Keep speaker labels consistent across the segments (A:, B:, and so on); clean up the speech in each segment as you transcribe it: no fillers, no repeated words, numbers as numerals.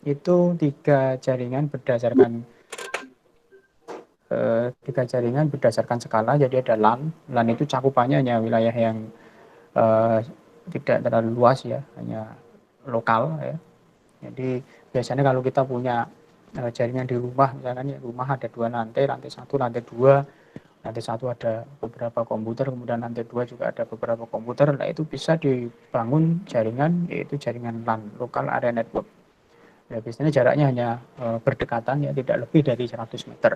A: itu tiga jaringan berdasarkan skala. Jadi ada LAN. LAN itu cakupannya hanya wilayah yang tidak terlalu luas ya, hanya lokal ya. Jadi biasanya kalau kita punya jaringan di rumah, misalkan ya rumah ada 2 lantai, lantai 1, lantai 2, lantai 1 ada beberapa komputer, kemudian lantai 2 juga ada beberapa komputer, nah itu bisa dibangun jaringan, yaitu jaringan LAN, Local Area Network. Ya, biasanya jaraknya hanya berdekatan ya, tidak lebih dari 100 meter.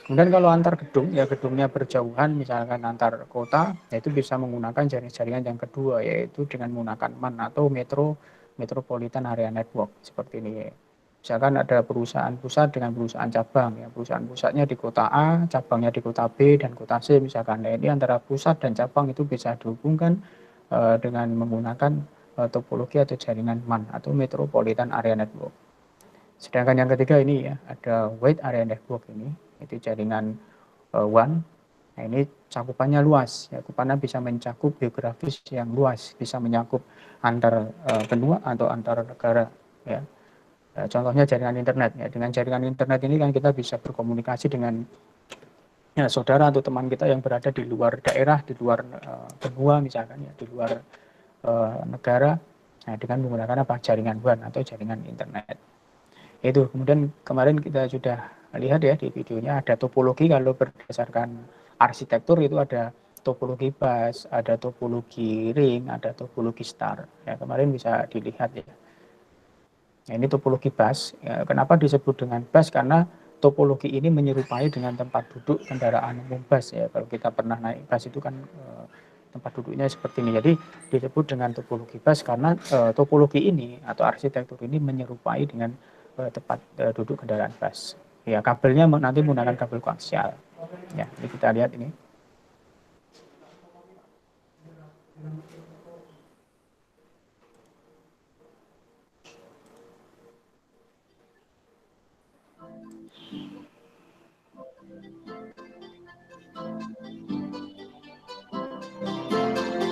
A: Kemudian kalau antar gedung, ya gedungnya berjauhan, misalkan antar kota, ya itu bisa menggunakan jaringan yang kedua, yaitu dengan menggunakan MAN atau Metropolitan Area Network, seperti ini. Misalkan ada perusahaan pusat dengan perusahaan cabang, ya perusahaan pusatnya di kota A, cabangnya di kota B dan kota C, misalkan. Nah, ini antara pusat dan cabang itu bisa dihubungkan dengan menggunakan topologi atau jaringan MAN atau Metropolitan Area Network. Sedangkan yang ketiga ini ya, ada Wide Area Network ini, itu jaringan WAN. Nah, ini cakupannya luas, ya, cakupannya bisa mencakup geografis yang luas, bisa mencakup antar benua atau antar negara. Ya. Contohnya jaringan internet. Ya. Dengan jaringan internet ini kan kita bisa berkomunikasi dengan ya, saudara atau teman kita yang berada di luar daerah, di luar benua misalkan, ya, di luar negara. Nah, dengan menggunakan apa? Jaringan WAN atau jaringan internet. Itu kemudian kemarin kita sudah lihat ya di videonya, ada topologi. Kalau berdasarkan arsitektur itu ada topologi bus, ada topologi ring, ada topologi star. Ya, kemarin bisa dilihat ya. Nah, ini topologi bus. Ya, kenapa disebut dengan bus? Karena topologi ini menyerupai dengan tempat duduk kendaraan umum bus ya. Kalau kita pernah naik bus itu kan tempat duduknya seperti ini. Jadi disebut dengan topologi bus karena topologi ini atau arsitektur ini menyerupai dengan tempat duduk kendaraan bus. Ya, kabelnya nanti menggunakan kabel koaksial. Ya, ini kita lihat ini.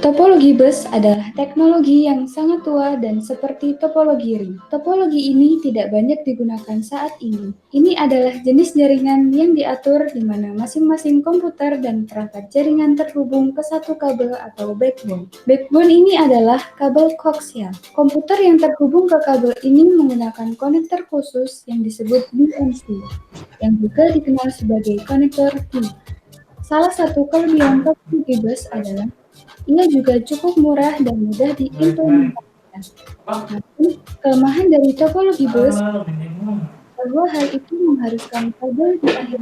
B: Topologi bus adalah teknologi yang sangat tua dan seperti topologi ring. Topologi ini tidak banyak digunakan saat ini. Ini adalah jenis jaringan yang diatur di mana masing-masing komputer dan perangkat jaringan terhubung ke satu kabel atau backbone. Backbone ini adalah kabel koaksial. Komputer yang terhubung ke kabel ini menggunakan konektor khusus yang disebut BNC, yang juga dikenal sebagai konektor T. Salah satu kelebihan topologi bus adalah ia juga cukup murah dan mudah diimplementasikan. Namun, kelemahan dari topologi bus bahwa hal itu mengharuskan kabel di akhir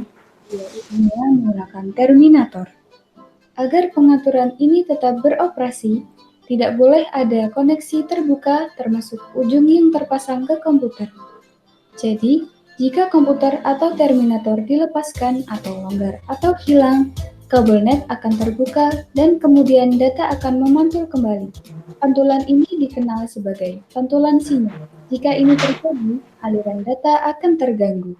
B: menggunakan terminator. Agar pengaturan ini tetap beroperasi, tidak boleh ada koneksi terbuka termasuk ujung yang terpasang ke komputer. Jadi, jika komputer atau terminator dilepaskan atau longgar atau hilang, kabel net akan terbuka dan kemudian data akan memantul kembali. Pantulan ini dikenal sebagai pantulan sinyal. Jika ini terjadi, aliran data akan terganggu.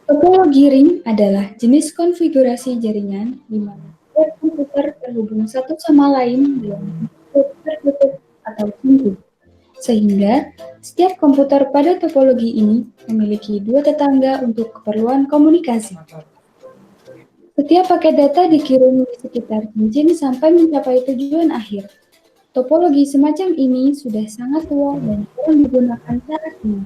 B: Topologi ring adalah jenis konfigurasi jaringan di mana setiap komputer terhubung satu sama lain dalam bentuk tertutup atau sempit. Sehingga setiap komputer pada topologi ini memiliki dua tetangga untuk keperluan komunikasi. Setiap paket data dikirim di sekitar cincin sampai mencapai tujuan akhir. Topologi semacam ini sudah sangat tua dan jarang digunakan saat ini.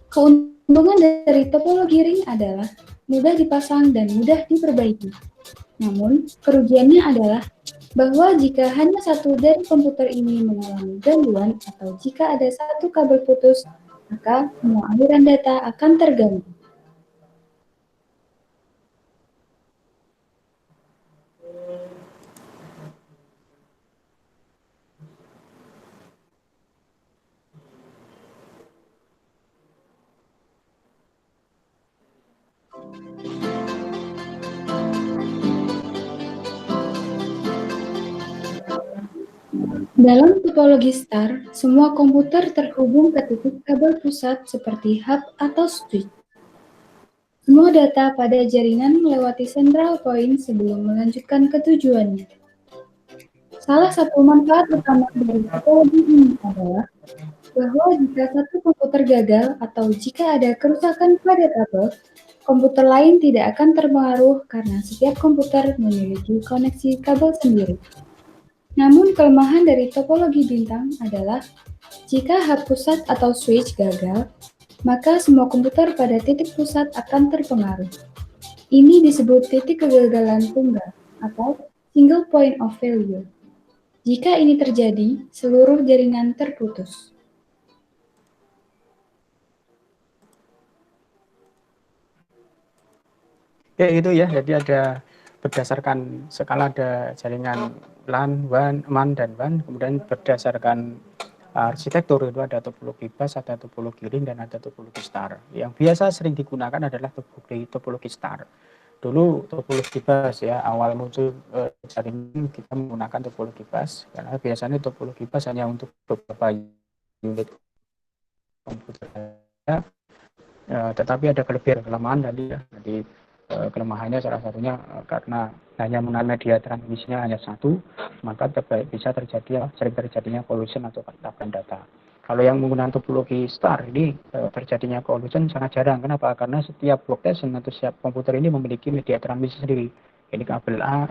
B: Keuntungan dari topologi ring adalah mudah dipasang dan mudah diperbaiki. Namun, kerugiannya adalah bahwa jika hanya satu dari komputer ini mengalami gangguan atau jika ada satu kabel putus, maka semua aliran data akan terganggu. Dalam topologi star, semua komputer terhubung ke titik kabel pusat seperti hub atau switch. Semua data pada jaringan melewati central point sebelum melanjutkan ke tujuannya. Salah satu manfaat utama dari topologi ini adalah bahwa jika satu komputer gagal atau jika ada kerusakan pada kabel, komputer lain tidak akan terpengaruh karena setiap komputer memiliki koneksi kabel sendiri. Namun kelemahan dari topologi bintang adalah jika hub pusat atau switch gagal, maka semua komputer pada titik pusat akan terpengaruh. Ini disebut titik kegagalan tunggal atau single point of failure. Jika ini terjadi, seluruh jaringan terputus.
A: Ya itu ya, jadi ada berdasarkan skala ada jaringan LAN, WAN, MAN, dan WAN, kemudian berdasarkan arsitektur itu ada topologi bus, ada topologi ring, dan ada topologi star. Yang biasa sering digunakan adalah topologi star. Dulu topologi bus ya, awal muncul jaringan kita menggunakan topologi bus, karena biasanya topologi bus hanya untuk beberapa unit komputer ya, tetapi ada kelebihan kelemahan tadi ya. Jadi kelemahannya salah satunya karena hanya menggunakan media transmisinya hanya satu, maka bisa terjadi sering terjadinya collision atau tabrakan data. Kalau yang menggunakan topologi star ini terjadinya collision sangat jarang. Kenapa? Karena setiap workstation atau setiap komputer ini memiliki media transmisi sendiri. Ini kabel A,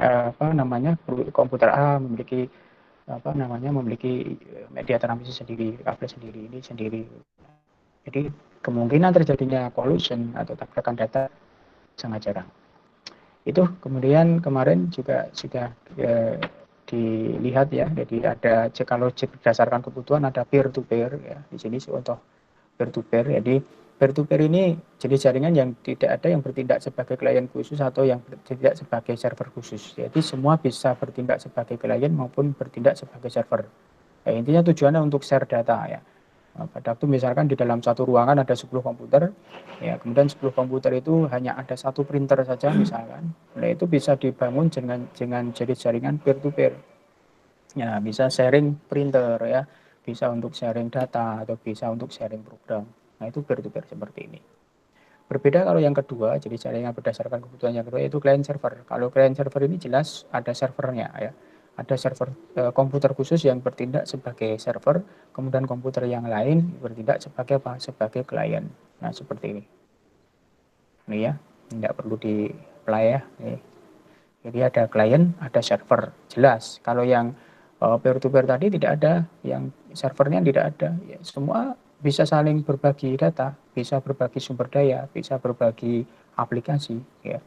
A: komputer A memiliki memiliki media transmisi sendiri, kabel sendiri, ini sendiri. Jadi kemungkinan terjadinya collision atau tabrakan data sangat jarang. Itu kemudian kemarin juga sudah dilihat ya, jadi ada kalau berdasarkan kebutuhan ada peer to peer ya. Di sini contoh peer to peer. Jadi peer to peer ini jenis jaringan yang tidak ada yang bertindak sebagai klien khusus atau yang bertindak sebagai server khusus. Jadi semua bisa bertindak sebagai klien maupun bertindak sebagai server. Ya, intinya tujuannya untuk share data ya. Pada waktu misalkan di dalam satu ruangan ada 10 komputer, ya kemudian 10 komputer itu hanya ada satu printer saja misalkan, nah itu bisa dibangun dengan jadi jaringan peer to peer. Ya, bisa sharing printer ya, bisa untuk sharing data atau bisa untuk sharing program. Nah, itu peer to peer seperti ini. Berbeda kalau yang kedua, jadi jaringan berdasarkan kebutuhan yang kedua yaitu client server. Kalau client server ini jelas ada servernya ya. Ada server komputer khusus yang bertindak sebagai server, kemudian komputer yang lain bertindak sebagai apa? Sebagai klien. Nah, seperti ini. Ini ya, tidak perlu di play ya. Ini. Jadi ada klien, ada server. Jelas. Kalau yang peer to peer tadi tidak ada, yang servernya tidak ada. Ya, semua bisa saling berbagi data, bisa berbagi sumber daya, bisa berbagi aplikasi. Ya.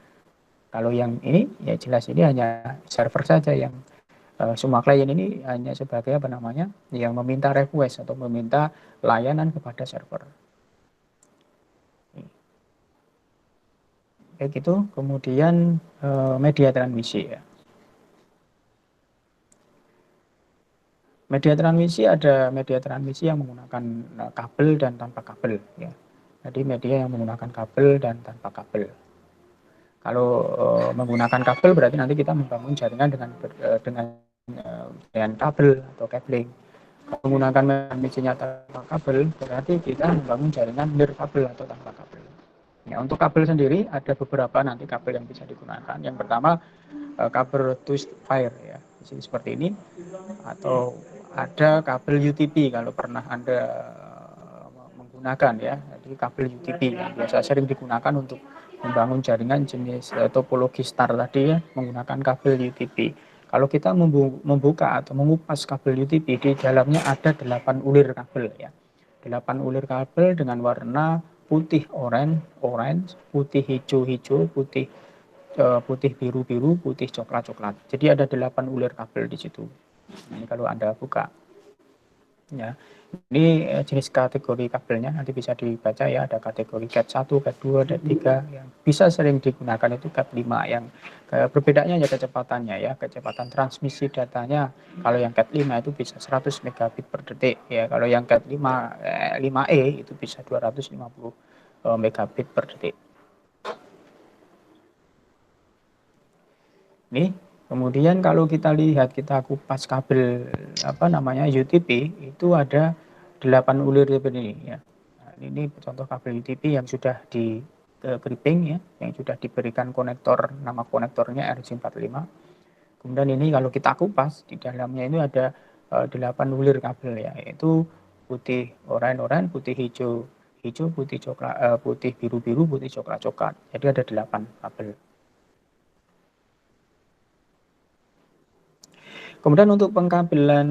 A: Kalau yang ini ya jelas ini hanya server saja yang semua klien ini hanya sebagai apa namanya yang meminta request atau meminta layanan kepada server. Kayak gitu. Kemudian media transmisi ya. Media transmisi ada media transmisi yang menggunakan kabel dan tanpa kabel ya. Jadi media yang menggunakan kabel dan tanpa kabel. Kalau menggunakan kabel berarti nanti kita membangun jaringan dengan kabel atau cabling. Kalau menggunakan media transmisinya tanpa kabel berarti kita membangun jaringan nirkabel atau tanpa kabel. Ya, untuk kabel sendiri ada beberapa nanti kabel yang bisa digunakan. Yang pertama kabel twist wire ya. Di sini seperti ini, atau ada kabel UTP kalau pernah Anda menggunakan ya. Jadi kabel UTP yang biasa sering digunakan untuk membangun jaringan jenis topologi star tadi ya, menggunakan kabel UTP. Kalau kita membuka atau mengupas kabel UTP, di dalamnya ada 8 ulir kabel ya. 8 ulir kabel dengan warna putih orange, putih hijau, putih biru, putih coklat. Jadi ada 8 ulir kabel di situ. Nah, ini kalau Anda buka ya. Ini jenis kategori kabelnya nanti bisa dibaca ya, ada kategori Cat 1, Cat 2, dan 3 yang bisa sering digunakan itu Cat 5 yang perbedaannya ya kecepatannya ya, kecepatan transmisi datanya. Kalau yang Cat 5 itu bisa 100 megabit per detik ya, kalau yang Cat 5E itu bisa 250 megabit per detik. Ini Kemudian kalau kita lihat, kita kupas kabel UTP, itu ada 8 ulir seperti ini ya. Nah, ini contoh kabel UTP yang sudah di crimping ya, yang sudah diberikan konektor, nama konektornya RJ45. Kemudian ini kalau kita kupas, di dalamnya itu ada 8 ulir kabel ya, yaitu putih oranye, putih hijau, putih coklat, putih biru, putih coklat. Jadi ada 8 kabel. Kemudian untuk pengkabelan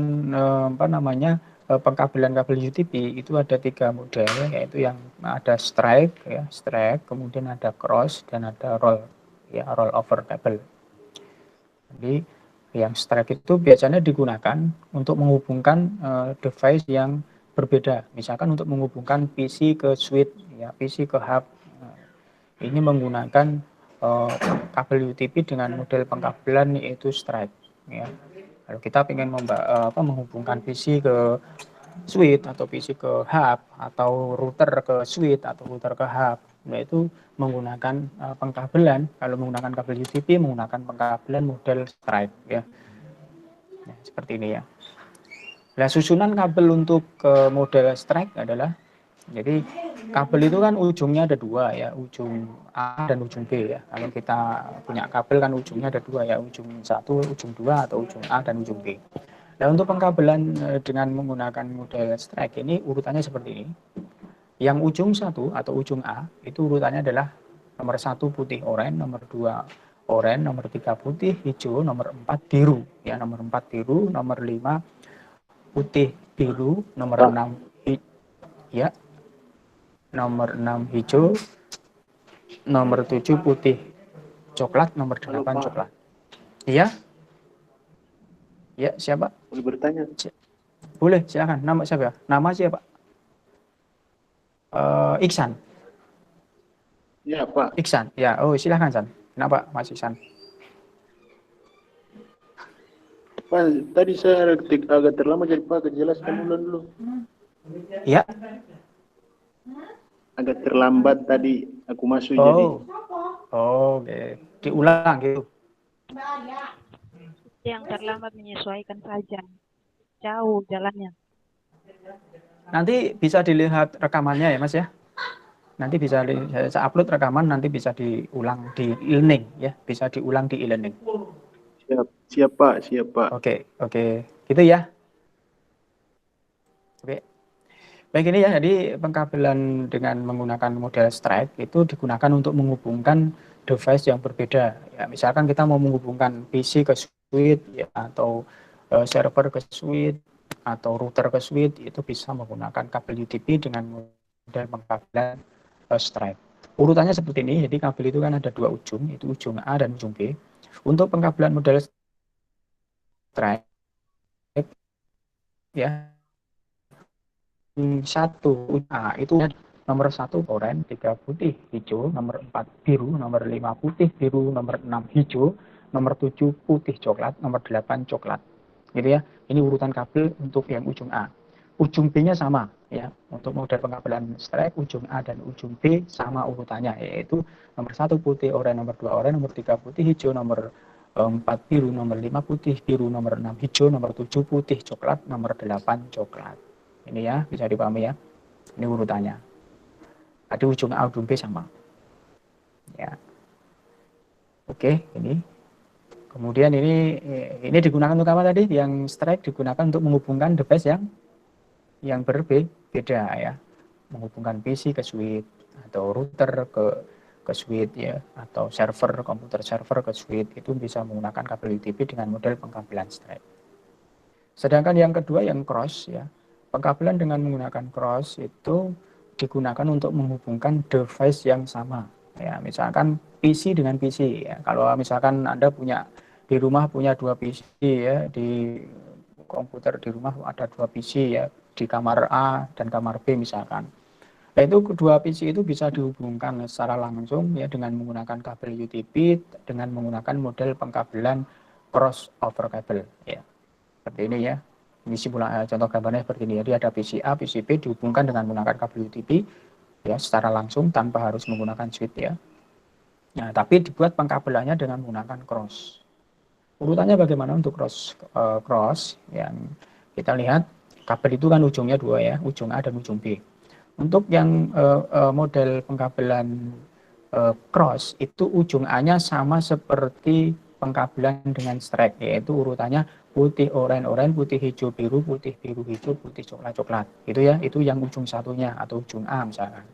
A: pengkabelan kabel UTP itu ada 3 model, yaitu yang ada strike, kemudian ada cross dan ada roll over kabel. Jadi yang strike itu biasanya digunakan untuk menghubungkan device yang berbeda, misalkan untuk menghubungkan PC ke switch, ya, PC ke hub. Ini menggunakan kabel UTP dengan model pengkabelan yaitu strike. Ya. Kalau kita ingin menghubungkan PC ke switch atau PC ke hub atau router ke switch atau router ke hub, yaitu menggunakan pengkabelan. Kalau menggunakan kabel UTP menggunakan pengkabelan model strike ya. Nah, seperti ini ya. Nah, susunan kabel untuk model strike adalah, jadi kabel itu kan ujungnya ada 2 ya, ujung A dan ujung B ya. Kalau kita punya kabel kan ujungnya ada 2 ya, ujung 1, ujung 2 atau ujung A dan ujung B. Nah, untuk pengkabelan dengan menggunakan model strike ini urutannya seperti ini. Yang ujung 1 atau ujung A itu urutannya adalah nomor 1 putih oranye, nomor 2 oranye, nomor 3 putih hijau, nomor 4 biru ya, nomor 4 biru, nomor 5 putih biru, nomor 6 ya, nomor 6 hijau, nomor 7 putih coklat, nomor 8 coklat. Iya? Ya, siapa?
C: Boleh bertanya?
A: Boleh, silakan. Nama siapa? Nama siapa? Iksan.
C: Ya, Pak.
A: Iksan. Ya, oh silakan San. Kenapa Mas Iksan?
C: Pak, tadi saya agak terlambat jadi Pak, jelaskan dulu.
A: Ya.
C: Agak terlambat tadi aku masuk jadi.
A: Oh, oke. Diulang gitu.
D: Yang terlambat menyesuaikan saja. Jauh jalannya.
A: Nanti bisa dilihat rekamannya ya Mas ya. Nanti bisa saya upload rekaman, nanti bisa diulang di e-learning ya, bisa diulang di e-learning.
C: Siap Pak, siap Pak.
A: Oke. Gitu ya. Oke. Baik, ini ya, jadi pengkabelan dengan menggunakan model strike itu digunakan untuk menghubungkan device yang berbeda. Ya, misalkan kita mau menghubungkan PC ke switch ya, atau server ke switch atau router ke switch, itu bisa menggunakan kabel UTP dengan model pengkabelan strike. Urutannya seperti ini, jadi kabel itu kan ada 2 ujung, itu ujung A dan ujung B. Untuk pengkabelan model strike ya, 1 A itu nomor 1 oranye, 3 putih hijau, nomor 4 biru, nomor 5 putih biru, nomor 6 hijau, nomor 7 putih coklat, nomor 8 coklat. Gitu ya. Ini urutan kabel untuk yang ujung A. Ujung B-nya sama ya. Untuk model pengkabelan strike, ujung A dan ujung B sama urutannya, yaitu nomor 1 putih oranye, nomor 2 oranye, nomor 3 putih hijau, nomor 4 biru, nomor 5 putih biru, nomor 6 hijau, nomor 7 putih coklat, nomor 8 coklat. Ini ya, bisa dipahami ya. Ini urutannya. Tadi ujung A, ujung B sama. Ya. Oke, ini. Kemudian ini digunakan untuk apa tadi? Yang strike digunakan untuk menghubungkan device yang berbeda ya. Menghubungkan PC ke switch atau router ke switch ya, atau komputer server ke switch, itu bisa menggunakan kabel UTP dengan model pengkabelan strike. Sedangkan yang kedua yang cross ya. Pengkabelan dengan menggunakan cross itu digunakan untuk menghubungkan device yang sama. Ya, misalkan PC dengan PC ya. Kalau misalkan Anda di rumah punya 2 PC ya, di komputer di rumah ada 2 PC ya, di kamar A dan kamar B misalkan. Nah, itu kedua PC itu bisa dihubungkan secara langsung ya dengan menggunakan kabel UTP dengan menggunakan model pengkabelan crossover kabel ya. Seperti ini ya. Ini contoh gambarnya seperti ini. Jadi ada PC A, PC B dihubungkan dengan menggunakan kabel UTP ya secara langsung tanpa harus menggunakan switch ya. Nah, tapi dibuat pengkabelannya dengan menggunakan cross. Urutannya bagaimana untuk cross yang kita lihat kabel itu kan ujungnya dua ya, ujung A dan ujung B. Untuk yang model pengkabelan cross itu ujung A-nya sama seperti pengkabelan dengan strap, yaitu urutannya putih oranye, putih hijau biru, putih biru hijau, putih coklat coklat. Itu ya, itu yang ujung satunya atau ujung A misalkan.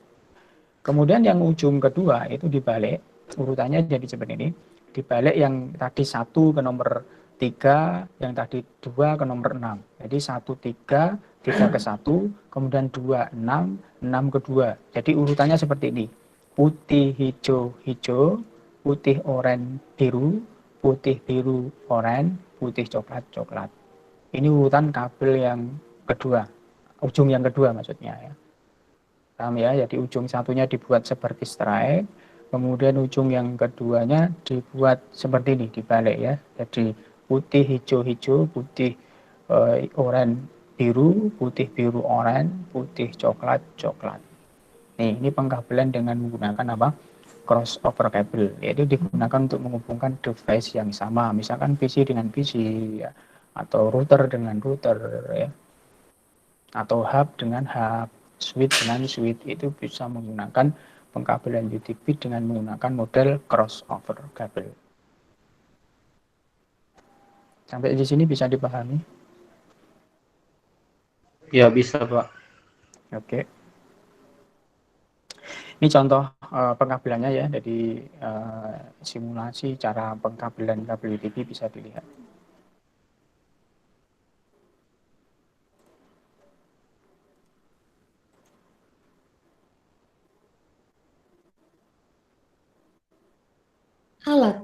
A: Kemudian yang ujung kedua itu dibalik, urutannya jadi seperti ini. Dibalik yang tadi 1 ke nomor 3, yang tadi 2 ke nomor 6. Jadi 1, 3, 3 ke 1, kemudian 2, 6, 6 ke 2. Jadi urutannya seperti ini. Putih, hijau, hijau, putih, oranye, biru, putih, biru, oranye, putih, coklat, coklat. Ini urutan kabel yang kedua, ujung yang kedua maksudnya ya. Paham ya? Jadi ujung satunya dibuat seperti stripe, kemudian ujung yang keduanya dibuat seperti ini, dibalik ya. Jadi putih, hijau, hijau, putih, oranye, biru, putih, biru, oranye, putih, coklat, coklat. Nih, ini pengkabelan dengan menggunakan apa? Crossover cable, yaitu digunakan untuk menghubungkan device yang sama, misalkan PC dengan PC, ya, atau router dengan router, ya, atau hub dengan hub, switch dengan switch. Itu bisa menggunakan pengkabelan UTP dengan menggunakan model crossover cable. Sampai di sini bisa dipahami?
E: Ya, bisa, Pak.
A: Oke. Ini contoh pengkabelannya ya, jadi simulasi cara pengkabelan kabel UTP bisa dilihat.
B: Alat.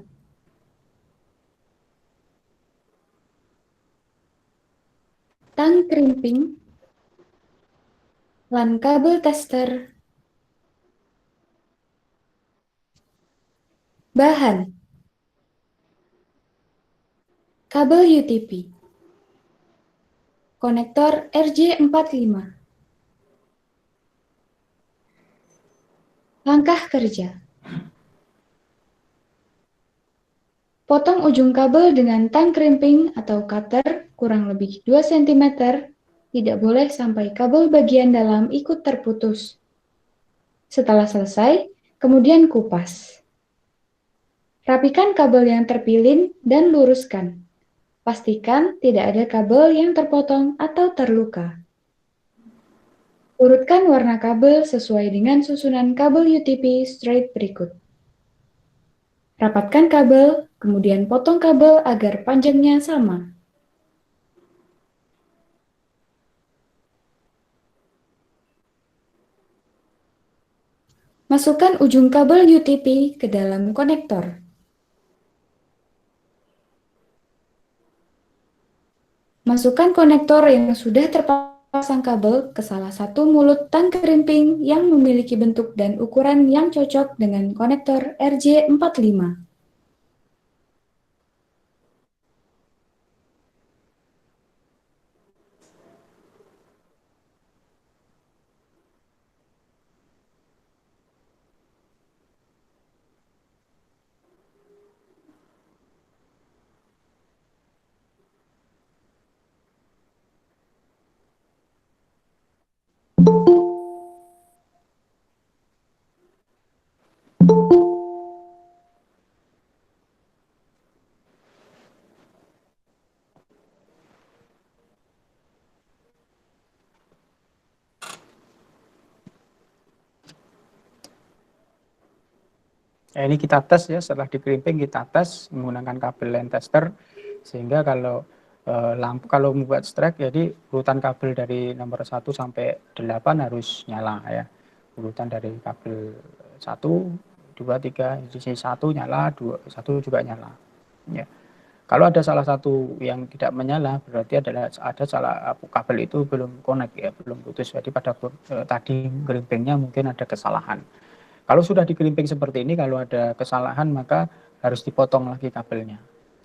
B: Tang krimping. LAN kabel tester. Bahan. Kabel UTP. Konektor RJ45. Langkah kerja. Potong ujung kabel dengan tang crimping atau cutter kurang lebih 2 cm. Tidak boleh sampai kabel bagian dalam ikut terputus. Setelah selesai, kemudian kupas. Rapikan kabel yang terpilin dan luruskan. Pastikan tidak ada kabel yang terpotong atau terluka. Urutkan warna kabel sesuai dengan susunan kabel UTP straight berikut. Rapatkan kabel, kemudian potong kabel agar panjangnya sama. Masukkan ujung kabel UTP ke dalam konektor. Masukkan konektor yang sudah terpasang kabel ke salah satu mulut tang krimping yang memiliki bentuk dan ukuran yang cocok dengan konektor RJ45.
A: Ini kita tes ya, setelah di crimping kita tes menggunakan kabel line tester, sehingga kalau lampu, kalau membuat strike, jadi urutan kabel dari nomor 1 sampai 8 harus nyala ya. Urutan dari kabel 1, 2, 3, sisi 1 nyala, 2, 1 juga nyala. Ya. Kalau ada salah satu yang tidak menyala, berarti ada salah kabel itu belum connect ya, belum putus. Jadi pada tadi crimpingnya mungkin ada kesalahan. Kalau sudah dikelimping seperti ini, kalau ada kesalahan maka harus dipotong lagi kabelnya.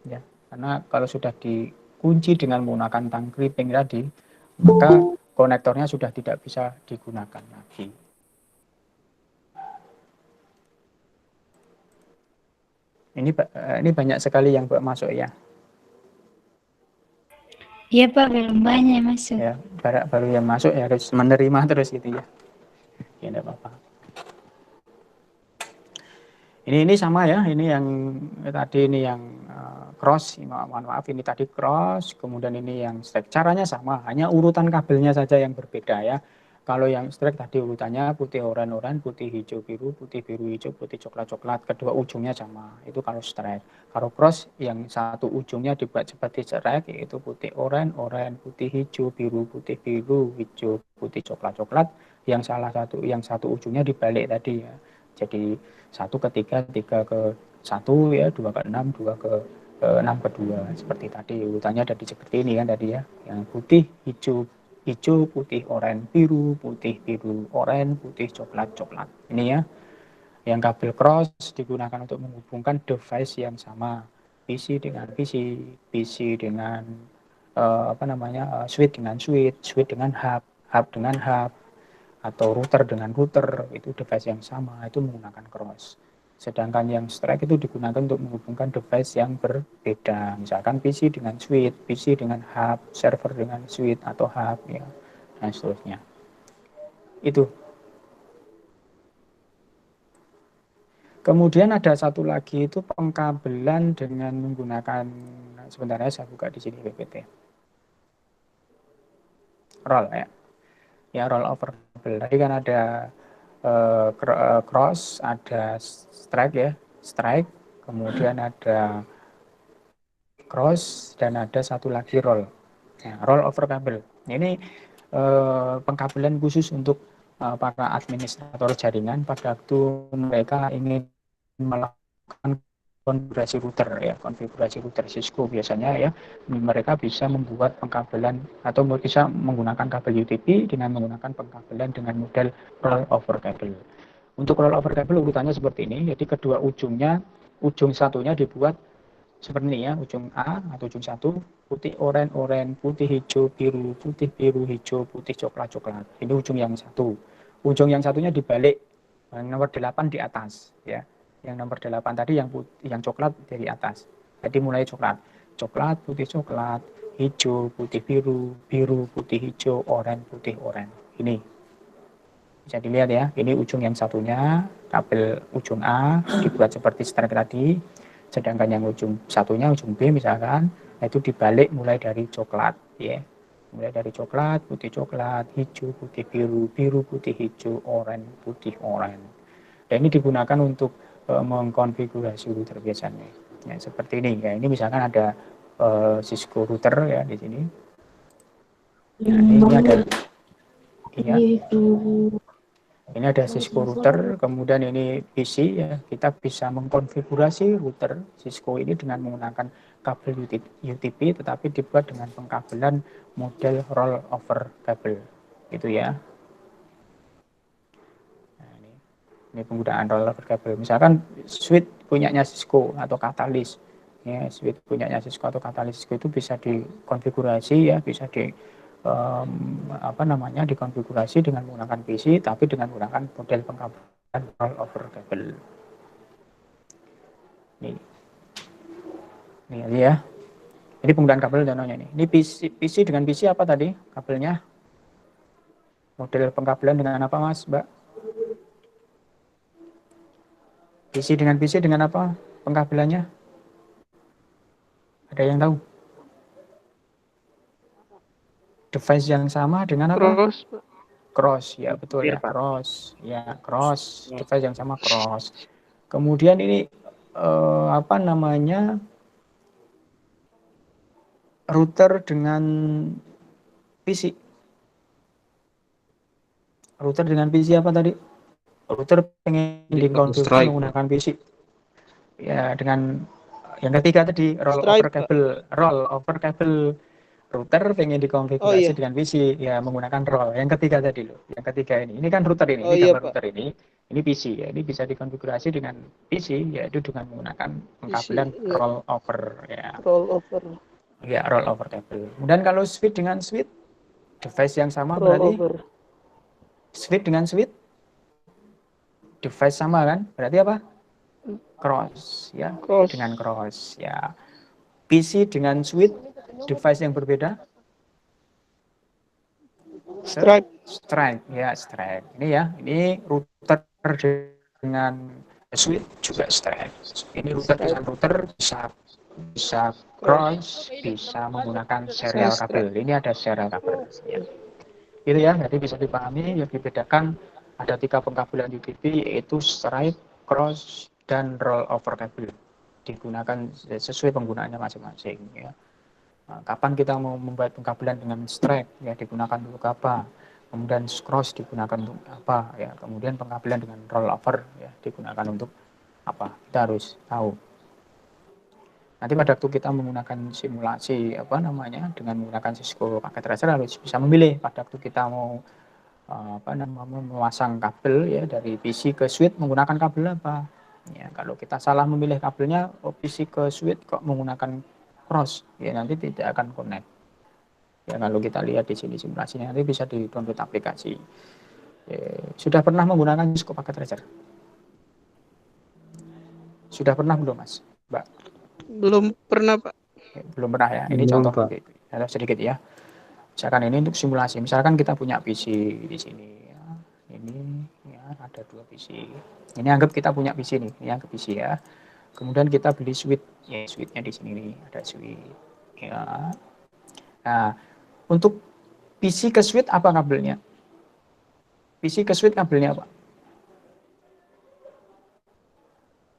A: Ya, karena kalau sudah dikunci dengan menggunakan tang crimping tadi, maka konektornya sudah tidak bisa digunakan lagi. Ini banyak sekali yang masuk ya.
E: Iya Pak, belum banyak masuk.
A: Ya, baru yang masuk ya harus menerima terus gitu ya. Ya enggak apa-apa. Ini sama ya, ini yang tadi ini yang cross, mohon maaf ini tadi cross, kemudian ini yang strike. Caranya sama, hanya urutan kabelnya saja yang berbeda ya. Kalau yang strike tadi urutannya putih oranye, putih hijau biru, putih biru hijau, putih coklat coklat, kedua ujungnya sama. Itu kalau strike. Kalau cross yang satu ujungnya dibuat seperti strike yaitu putih oranye, putih hijau biru, putih biru hijau, putih coklat coklat. Yang satu ujungnya dibalik tadi ya. Jadi 1 ke 3, 3 ke 1 ya, 2 ke 6, 2 ke 6 ke 2 seperti tadi urutannya ada seperti ini kan tadi ya, yang putih hijau hijau, putih oranye biru, putih biru oranye, putih coklat coklat. Ini ya, yang kabel cross digunakan untuk menghubungkan device yang sama, PC dengan PC, PC dengan switch dengan switch, switch dengan hub, hub dengan hub, atau router dengan router, itu device yang sama, itu menggunakan cross. Sedangkan yang strike itu digunakan untuk menghubungkan device yang berbeda, misalkan PC dengan switch, PC dengan hub, server dengan switch atau hub ya, dan seterusnya. Itu. Kemudian ada satu lagi itu pengkabelan dengan menggunakan, sebentar ya saya buka di sini PPT. Roll ya. Ya, roll over kabel. Tadi kan ada cross, ada strike ya, strike, kemudian ada cross, dan ada satu lagi roll. Ya, roll over kabel. Ini pengkabelan khusus untuk para administrator jaringan pada waktu mereka ingin melakukan konfigurasi router ya, konfigurasi router Cisco biasanya ya, mereka bisa membuat pengkabelan atau bisa menggunakan kabel UTP dengan menggunakan pengkabelan dengan model roll over kabel. Untuk roll over kabel urutannya seperti ini, jadi kedua ujungnya, ujung satunya dibuat seperti ini ya, ujung A atau ujung 1 putih oranye, putih hijau biru, putih biru hijau, putih coklat coklat. Ini ujung yang satu. Ujung yang satunya dibalik, nomor 8 di atas ya. Yang nomor 8 tadi yang coklat dari atas. Jadi mulai coklat, coklat, putih coklat, hijau, putih biru, biru, putih hijau, oranye, putih oranye. Ini bisa dilihat ya, ini ujung yang satunya, kabel ujung A dibuat seperti strike tadi, sedangkan yang ujung satunya, ujung B misalkan, itu dibalik mulai dari coklat ya, mulai dari coklat, putih coklat, hijau, putih biru, biru, putih hijau, oranye, putih oranye. Dan ini digunakan untuk mengkonfigurasi router biasanya ya, seperti ini ya. Ini misalkan ada Cisco router ya di sini. Nah, ini ada ya, ini ada Cisco router, kemudian ini PC ya. Kita bisa mengkonfigurasi router Cisco ini dengan menggunakan kabel UTP, tetapi dibuat dengan pengkabelan model roll over kabel gitu ya. Ini penggunaan roll over kabel. Misalkan switch punyanya Cisco atau Catalyst, ya, switch punyanya Cisco atau Catalyst itu bisa dikonfigurasi ya, bisa dikonfigurasi dengan menggunakan PC, tapi dengan menggunakan model pengkabelan roll over kabel. Ini ya. Ini penggunaan kabel contohnya ini. Ini PC dengan PC apa tadi kabelnya? Model pengkabelan dengan apa Mas, Mbak? PC dengan PC dengan apa pengkabelannya? Ada yang tahu? Device yang sama dengan apa?
C: Cross.
A: Cross, ya betul ya, cross. Ya, cross. Device yang sama cross. Kemudian ini router dengan PC. Router dengan PC apa tadi? Router pengen dikonfigurasi menggunakan PC. Ya, dengan yang ketiga tadi roll over kabel. Router pengen dikonfigurasi dengan PC ya menggunakan roll. Yang ketiga tadi loh. Yang ketiga ini kan router ini. Ini gambar router ini. Ini PC ya. Ini bisa dikonfigurasi dengan PC yaitu dengan menggunakan pengkabelan roll over ya.
F: Roll over.
A: Ya, roll over kabel. Kemudian kalau switch dengan switch, device yang sama
F: Roll
A: berarti
F: over.
A: switch dengan switch, device sama kan? Berarti apa? Cross ya.
F: Cross.
A: Dengan cross ya. PC dengan switch, device yang berbeda.
C: Stripe.
A: Strike ya, strike. Ini ya, ini router dengan switch juga strike. Ini router dengan router bisa bisa cross, bisa menggunakan serial kabel. Ini ada serial kabel. Ya. Gitu ya, jadi bisa dipahami yang dibedakan ada 3 pengkabelan UDP yaitu stripe, cross, dan roll over kabel. Digunakan sesuai penggunaannya masing-masing ya. Nah, kapan kita mau membuat pengkabelan dengan stripe ya digunakan untuk apa? Kemudian cross digunakan untuk apa ya? Kemudian pengkabelan dengan rollover ya digunakan untuk apa? Kita harus tahu. Nanti pada waktu kita menggunakan simulasi apa namanya dengan menggunakan Cisco Packet Tracer harus bisa memilih pada waktu kita mau apa namanya memasang kabel ya dari PC ke switch menggunakan kabel apa? Ya, kalau kita salah memilih kabelnya PC ke switch kok menggunakan cross ya nanti tidak akan connect. Ya kalau kita lihat di sini simulasinya nanti bisa di-download aplikasi. Sudah pernah menggunakan Cisco Packet Tracer? Sudah pernah belum, Mas? Mbak?
F: Belum pernah, Pak.
A: Belum pernah ya. Ini
G: Belum,
A: contoh
G: Pak.
A: sedikit ya. Misalkan ini untuk simulasi. Misalkan kita punya PC di sini ya. Ini ya ada 2 PC. Ini anggap kita punya PC nih, ini anggap PC ya. Kemudian kita beli switch. Ya, switchnya di sini nih, ada switch. Ya. Nah, untuk PC ke switch apa kabelnya? PC ke switch kabelnya apa?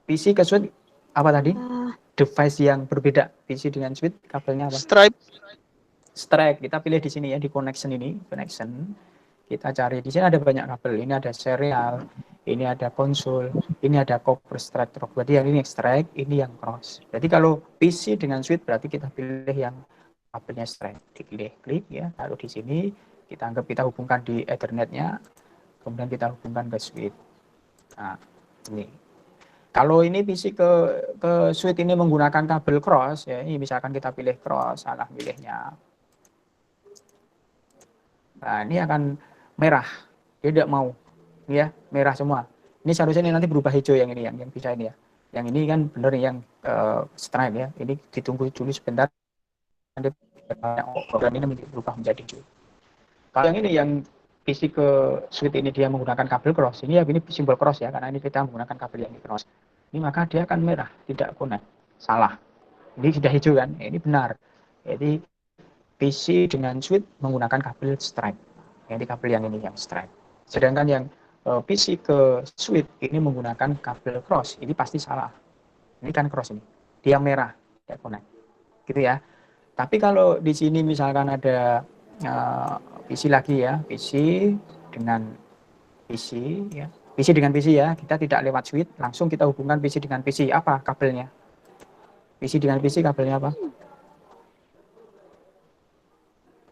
A: PC ke switch apa tadi? Device yang berbeda. PC dengan switch kabelnya apa?
F: Stripe.
A: Strike. Kita pilih di sini ya di connection ini, connection. Kita cari di sini ada banyak kabel. Ini ada serial, ini ada konsol, ini ada copper strike. Berarti yang ini strike, ini yang cross. Jadi kalau PC dengan switch berarti kita pilih yang kabelnya strike. Dipilih, klik ya. Lalu di sini kita anggap kita hubungkan di Ethernet-nya, kemudian kita hubungkan ke switch. Nah, ini. Kalau ini PC ke switch ini menggunakan kabel cross ya, ini misalkan kita pilih cross, salah pilihnya. Nah, ini akan merah. Dia tidak mau. Ya, merah semua. Ini seharusnya ini nanti berubah hijau yang ini yang bisa ini ya. Yang ini kan benar yang stripe ya. Ini ditunggu dulu sebentar. Nanti program ini berubah menjadi hijau. Kalau yang ini yang PC ke switch ini dia menggunakan kabel cross. Ini ya ini simbol cross ya karena ini kita menggunakan kabel yang ini cross. Ini maka dia akan merah, tidak connect. Salah. Ini sudah hijau kan? Ini benar. Jadi PC dengan switch menggunakan kabel stripe. Jadi kabel yang ini yang stripe. Sedangkan yang PC ke switch ini menggunakan kabel cross. Ini pasti salah. Ini kan cross ini. Dia merah, tidak connect. Gitu ya. Tapi kalau di sini misalkan ada PC lagi ya, PC dengan PC ya. PC dengan PC ya, kita tidak lewat switch, langsung kita hubungkan PC dengan PC. Apa kabelnya? PC dengan PC kabelnya apa?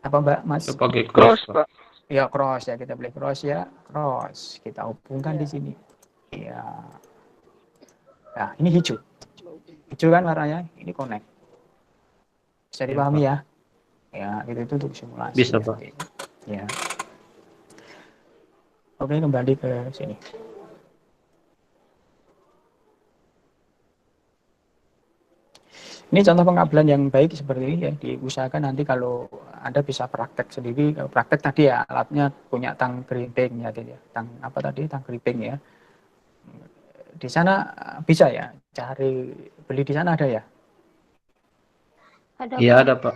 A: Apa Mbak, Mas?
G: Kita pakai
F: Cross,
G: Pak.
F: Pak.
A: Ya cross ya, kita beli cross ya, cross. Kita hubungkan di sini. Ya. Nah, ini hijau. Hijau kan warnanya, ini connect. Bisa dipahami ya? Ya, itu untuk simulasi.
G: Bisa, Pak.
A: Ya. Oke, kembali ke sini. Ini contoh pengkabelan yang baik seperti ini ya, diusahakan nanti kalau Anda bisa praktek sendiri. Praktek tadi ya, alatnya punya tang gripping ya, tang apa tadi, tang gripping ya. Di sana bisa ya, cari beli di sana ada ya?
G: Iya ada Pak.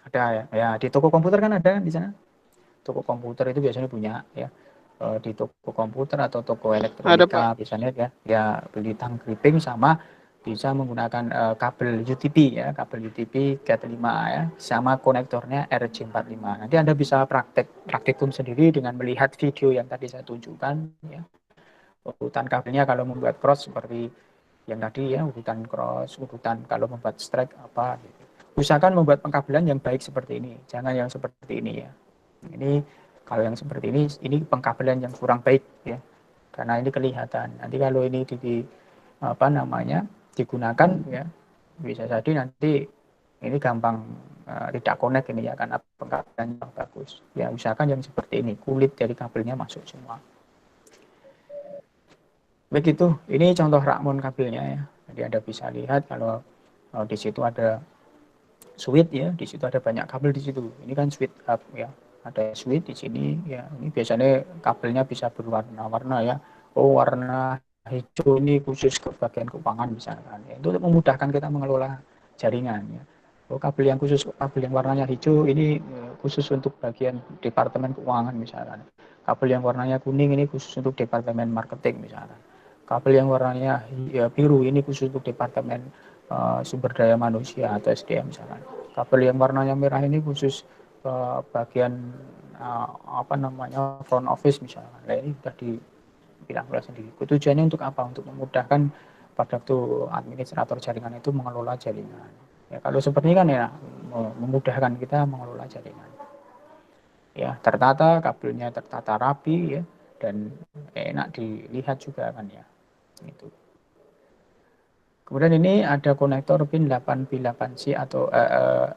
A: Ada ya, ya di toko komputer kan ada di sana. Toko komputer itu biasanya punya ya. Di toko komputer atau toko elektronika biasanya ya beli tang gripping sama bisa menggunakan kabel UTP ya, kabel UTP Cat5 ya, sama konektornya RJ45. Nanti Anda bisa praktikum sendiri dengan melihat video yang tadi saya tunjukkan ya. Urutan kabelnya kalau membuat cross seperti yang tadi ya, urutan cross, urutan kalau membuat strike apa gitu. Usahakan membuat pengkabelan yang baik seperti ini, jangan yang seperti ini ya. Ini kalau yang seperti ini pengkabelan yang kurang baik ya, karena ini kelihatan. Nanti kalau ini apa namanya digunakan ya, bisa jadi nanti ini gampang tidak connect ini ya, karena pengkabelan yang bagus. Ya usahakan yang seperti ini, kulit dari kabelnya masuk semua. Begitu, ini contoh Rakmon kabelnya ya. Jadi Anda bisa lihat kalau di situ ada switch ya, di situ ada banyak kabel di situ. Ini kan switch hub ya. ada switch di sini ya. Ini biasanya kabelnya bisa berwarna-warna ya. Oh, warna hijau ini khusus ke bagian keuangan misalkan. Ya, itu untuk memudahkan kita mengelola jaringan ya. Oh, kabel yang warnanya hijau ini khusus untuk bagian departemen keuangan misalkan. Kabel yang warnanya kuning ini khusus untuk departemen marketing misalkan. Kabel yang warnanya biru ini khusus untuk departemen sumber daya manusia atau SDM misalkan. Kabel yang warnanya merah ini khusus bagian front office misalkan. Nah, ini sudah dibilang sendiri. Tujuannya untuk apa? Untuk memudahkan pada waktu administrator jaringan itu mengelola jaringan. Ya, kalau seperti ini kan ya memudahkan kita mengelola jaringan. Ya, tertata, kabelnya tertata rapi ya, dan enak dilihat juga kan ya. Itu. Kemudian ini ada konektor pin 8B8C atau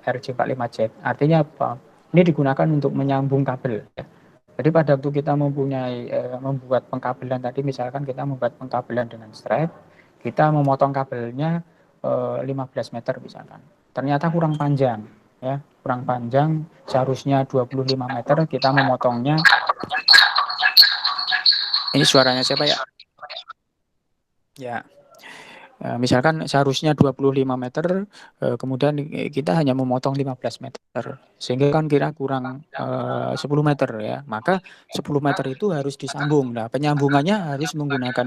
A: RJ45Z. Artinya apa? Ini digunakan untuk menyambung kabel. Ya. Jadi pada waktu kita membuat pengkabelan tadi, misalkan kita membuat pengkabelan dengan strap, kita memotong kabelnya 15 meter misalkan. Ternyata kurang panjang, ya, kurang panjang. Seharusnya 25 meter, kita memotongnya. Ini suaranya siapa ya? Ya. Misalkan seharusnya 25 meter, kemudian kita hanya memotong 15 meter, sehingga kan kira kurang 10 meter ya, maka 10 meter itu harus disambung. Nah, penyambungannya harus menggunakan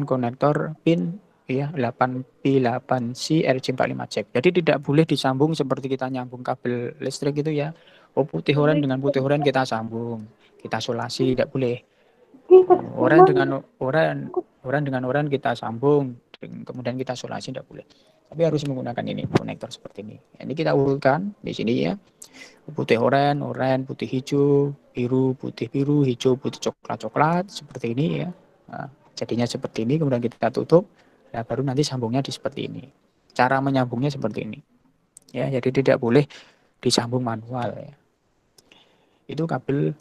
A: konektor pin ya 8B8C RJ45Z. Jadi tidak boleh disambung seperti kita nyambung kabel listrik gitu ya. Oh, putih oranye dengan putih oranye kita sambung, kita solasi, tidak boleh. Oranye dengan oranye kita sambung, kemudian kita solasi, tidak boleh. Tapi harus menggunakan ini konektor seperti ini. Ini kita urutkan di sini ya. Putih oranye, putih hijau, biru, putih biru, hijau, putih coklat seperti ini ya. Nah, jadinya seperti ini, kemudian kita tutup. Nah, baru nanti sambungnya seperti ini. Cara menyambungnya seperti ini. Ya, jadi tidak boleh disambung manual ya. Itu kabel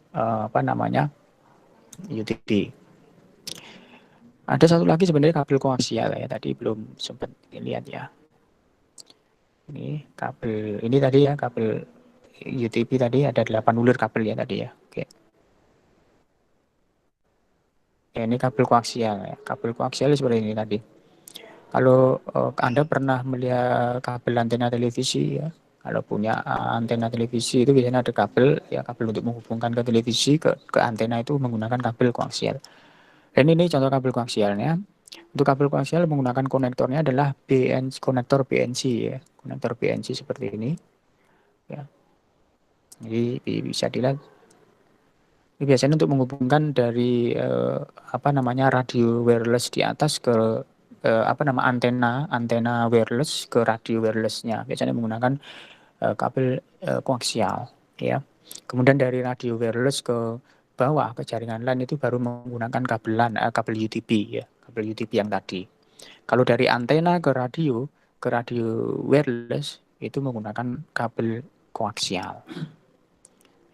A: UTP. Ada satu lagi sebenarnya kabel koaksial ya, tadi belum sempat dilihat ya. Ini kabel, ini tadi ya kabel UTP tadi ada 8 ulir kabel ya tadi ya. Oke. Ya, ini kabel koaksial ya. Kabel koaksial seperti ini tadi. Kalau Anda pernah melihat kabel antena televisi ya, kalau punya antena televisi itu biasanya ada kabel ya, kabel untuk menghubungkan ke televisi ke antena itu menggunakan kabel koaksial. Dan ini contoh kabel koaksialnya. Untuk kabel koaksial menggunakan konektornya adalah konektor BNC ya, konektor BNC seperti ini. Ya. Jadi bisa dilihat. Ini biasanya untuk menghubungkan dari radio wireless di atas ke antena wireless ke radio wirelessnya. Biasanya menggunakan kabel koaksial ya. Kemudian dari radio wireless ke bawah ke jaringan LAN itu baru menggunakan kabel UTP ya, kabel UTP yang tadi. Kalau dari antena ke radio wireless itu menggunakan kabel koaksial.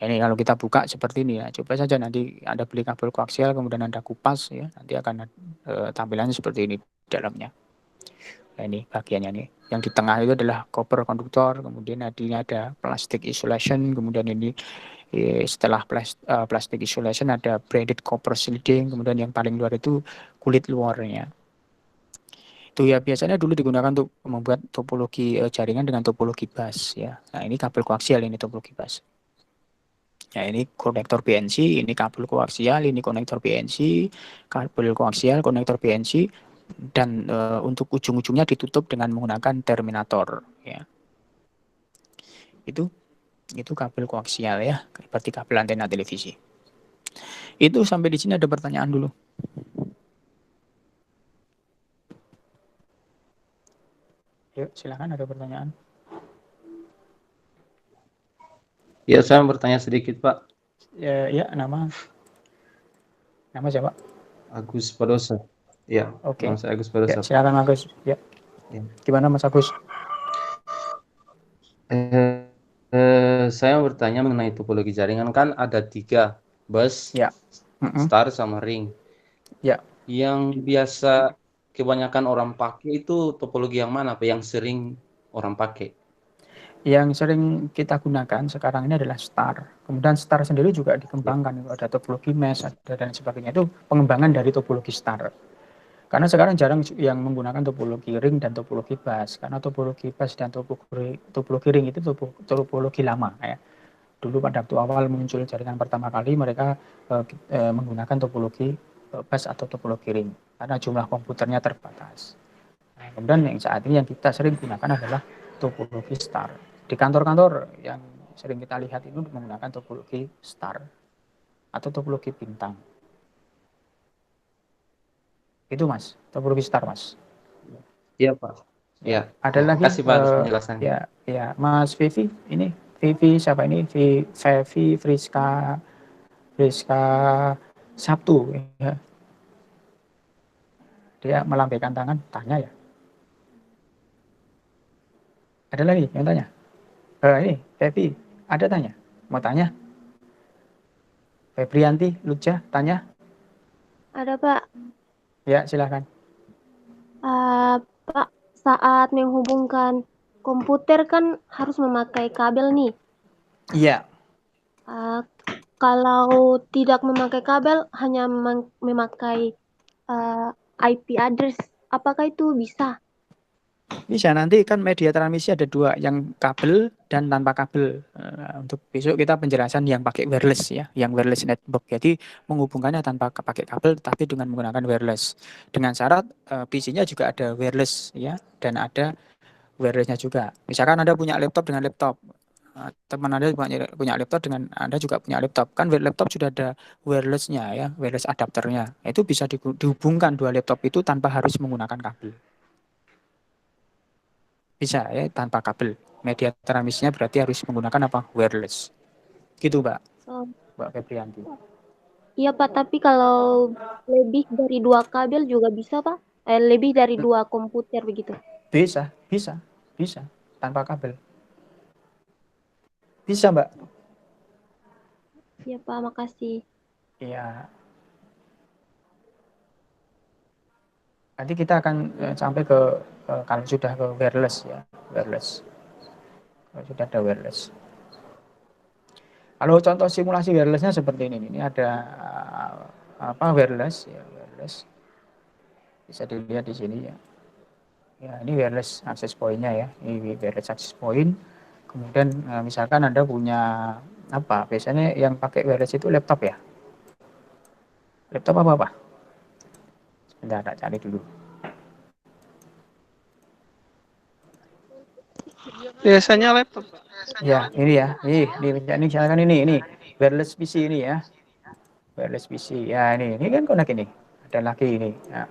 A: Ini kalau kita buka seperti ini ya, coba saja nanti Anda beli kabel koaksial kemudian Anda kupas ya, nanti akan tampilannya seperti ini dalamnya. Nah, ini bagiannya nih. Yang di tengah itu adalah copper konduktor, kemudian nantinya ada plastic insulation, kemudian ini setelah plastic insulation ada braided copper shielding, kemudian yang paling luar itu kulit luarnya. Itu ya biasanya dulu digunakan untuk membuat topologi jaringan dengan topologi bus ya. Nah, ini kabel koaksial, ini topologi bus. Ya, ini konektor BNC, ini kabel koaksial, ini konektor BNC, kabel koaksial, konektor BNC, dan untuk ujung-ujungnya ditutup dengan menggunakan terminator ya. Itu kabel koaksial ya, seperti kabel antena televisi. Itu sampai di sini ada pertanyaan dulu. Yuk, silakan ada pertanyaan.
G: Ya, saya mau bertanya sedikit, Pak.
A: Ya, nama siapa?
G: Agus Padosa. Ya,
A: oke.
G: Nama saya Agus Padosa.
A: Ya, silakan Agus. Ya. Gimana Mas Agus?
G: Saya mau bertanya mengenai topologi jaringan, kan ada 3, bus,
A: ya.
G: star sama ring.
A: Ya.
G: Yang biasa kebanyakan orang pakai itu topologi yang mana, Pak? Yang sering orang pakai?
A: Yang sering kita gunakan sekarang ini adalah star. Kemudian star sendiri juga dikembangkan. Ada topologi mesh, ada dan sebagainya. Itu pengembangan dari topologi star. Karena sekarang jarang yang menggunakan topologi ring dan topologi bus. Karena topologi bus dan topologi ring itu topologi lama. Ya. Dulu pada waktu awal muncul jaringan pertama kali, mereka menggunakan topologi bus atau topologi ring. Karena jumlah komputernya terbatas. Nah, kemudian yang saat ini yang kita sering gunakan adalah topologi star. Di kantor-kantor yang sering kita lihat itu menggunakan topologi star atau topologi bintang. Itu Mas, topologi star Mas.
G: Iya, Pak.
A: Ya,
G: Ya.
A: ada lagi
G: Kasih Pak atas penjelasannya.
A: ya Mas Vivi ini Vivi siapa ini Vivi Friska Sabtu ya. Dia melambaikan tangan tanya ya. Ada lagi yang tanya? Ini Vivi ada tanya? Mau tanya? Febrianti, Luja, tanya?
H: Ada Pak.
A: Ya, silakan.
H: Pak, saat menghubungkan komputer kan harus memakai kabel nih.
A: Iya.
H: Kalau tidak memakai kabel, hanya memakai IP address, apakah itu bisa?
A: Bisa, nanti kan media transmisi ada dua, yang kabel dan tanpa kabel. Untuk besok kita penjelasan yang pakai wireless ya, yang wireless network. Jadi menghubungkannya tanpa pakai kabel, tapi dengan menggunakan wireless. Dengan syarat PC-nya juga ada wireless ya, dan ada wirelessnya juga. Misalkan Anda punya laptop dengan laptop, teman Anda punya laptop dengan Anda juga punya laptop. Kan laptop sudah ada wirelessnya ya, wireless adapternya. Itu bisa dihubungkan dua laptop itu tanpa harus menggunakan kabel. Bisa ya tanpa kabel. Media transmisinya berarti harus menggunakan apa? Wireless. Gitu Mbak. Mbak Febrianti.
H: Iya Pak, tapi kalau lebih dari 2 kabel juga bisa Pak? Lebih dari 2 komputer begitu?
A: Bisa. Tanpa kabel. Bisa Mbak.
H: Iya Pak, makasih.
A: Iya. Nanti kita akan sampai ke kalau sudah ke wireless ya, wireless. Kalau sudah ada wireless. Kalau contoh simulasi wirelessnya seperti ini. Ini ada wireless ya, wireless. Bisa dilihat di sini ya. Ya, ini wireless access point-nya ya. Ini wireless access point. Kemudian misalkan Anda punya apa? Biasanya yang pakai wireless itu laptop ya. Laptop apa? Sebentar, tak cari dulu.
F: Biasanya laptop.
A: Ya, ini ya. Ini misalkan ini wireless PC ini ya. Wireless PC. Ya, ini kan connect ini. Ada lagi ini. Ya.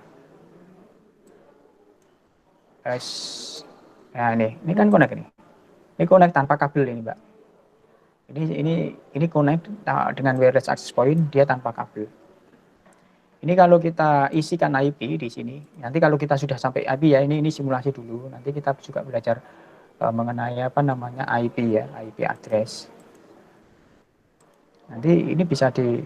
A: Nah, ini kan connect ini. Ini connect tanpa kabel ini, Mbak. Ini connect dengan wireless access point, dia tanpa kabel. Ini kalau kita isikan IP di sini, nanti kalau kita sudah sampai IP ya, ini simulasi dulu. Nanti kita juga belajar mengenai apa namanya IP ya, IP address. Nanti ini bisa di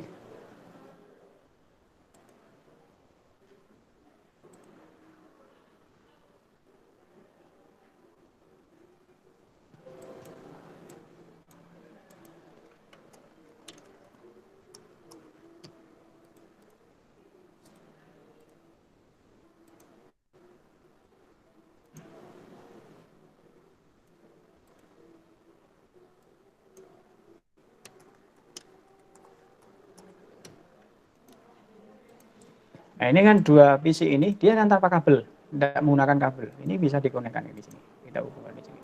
A: Nah, ini kan dua PC ini dia kan tanpa kabel, tidak menggunakan kabel. Ini bisa dikonekkan di sini. Kita hubungkan di sini.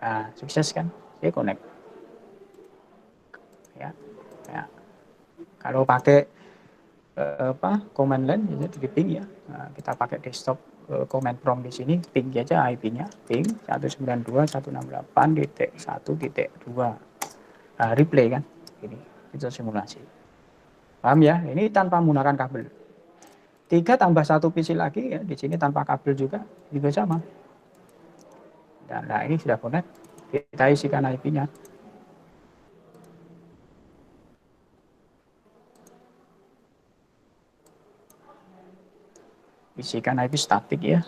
A: Nah, sukses kan? Dia connect. Ya. Kalau pakai command line jadi ping ya. Nah, kita pakai desktop command prompt di sini, ping aja IP-nya, ping 192.168.1.2. Nah, replay kan. Ini itu simulasi. Paham ya? Ini tanpa menggunakan kabel. 3 tambah 1 PC lagi ya, di sini tanpa kabel juga sama. Nah, ini sudah connect, kita isikan IP-nya. Isikan IP statik ya.